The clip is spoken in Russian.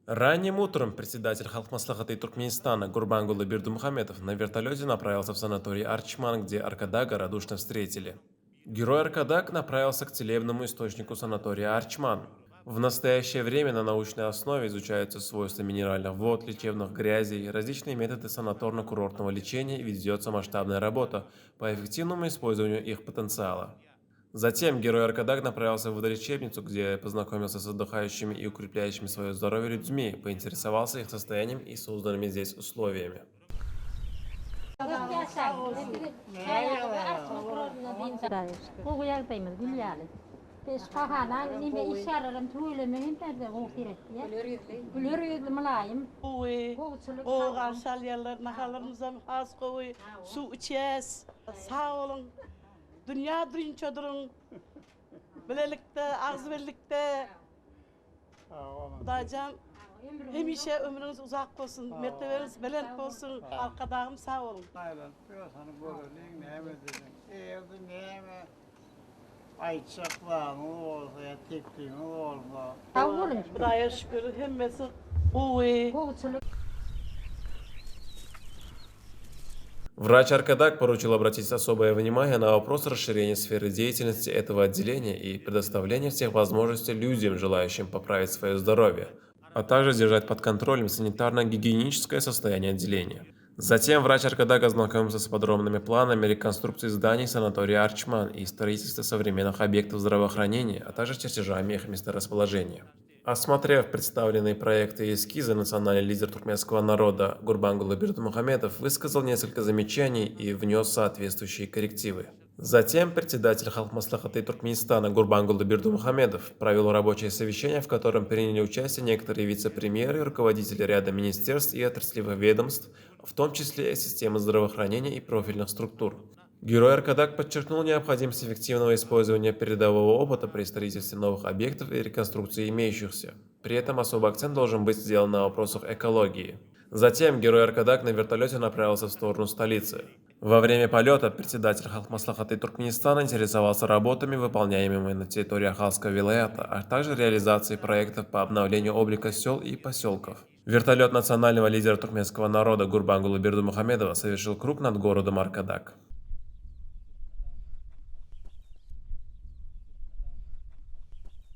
Ранним утром председатель Халкмаслахата Туркменистана Гурбангулы Бердумухамедов на вертолете направился в санаторий Арчман, где Аркадага радушно встретили. Герой Аркадаг направился к целебному источнику санатория Арчман. В настоящее время на научной основе изучаются свойства минеральных вод, лечебных грязей, различные методы санаторно-курортного лечения и ведется масштабная работа по эффективному использованию их потенциала. Затем герой Аркадаг направился в водолечебницу, где познакомился с отдыхающими и укрепляющими свое здоровье людьми, поинтересовался их состоянием и созданными здесь условиями. Koy, o aşal yerler nakalarımıza has koy, su içeceğiz. Sağ olun. Dünya duyunca durun. Bilelikte, ağız birlikte. Daycan, hemişe ömrünüz uzak olsun, mertebeniz belent olsun. Arkadağım sağ olun. Aynen. Biraz hani böyle ne dedim. Evde neyme ayçaklar ne olsa ya tekli ne olsa. Buraya şükür hemmesi koy. Врач Аркадаг поручил обратить особое внимание на вопрос расширения сферы деятельности этого отделения и предоставления всех возможностей людям, желающим поправить свое здоровье, а также держать под контролем санитарно-гигиеническое состояние отделения. Затем врач Аркадаг ознакомился с подробными планами реконструкции зданий санатория Арчман и строительства современных объектов здравоохранения, а также чертежами их месторасположения. Осмотрев представленные проекты и эскизы, национальный лидер туркменского народа Гурбангулы Бердымухамедов высказал несколько замечаний и внес соответствующие коррективы. Затем председатель Халкмаслахата Туркменистана Гурбангулы Бердымухамедов провел рабочее совещание, в котором приняли участие некоторые вице-премьеры и руководители ряда министерств и отраслевых ведомств, в том числе и системы здравоохранения и профильных структур. Герой Аркадак подчеркнул необходимость эффективного использования передового опыта при строительстве новых объектов и реконструкции имеющихся. При этом особый акцент должен быть сделан на вопросах экологии. Затем герой Аркадак на вертолете направился в сторону столицы. Во время полета председатель Халкмаслахата Туркменистана интересовался работами, выполняемыми на территории Ахалского вилаята, а также реализацией проектов по обновлению облика сел и поселков. Вертолет национального лидера туркменского народа Гурбангулы Бердымухамедова совершил круг над городом Аркадак.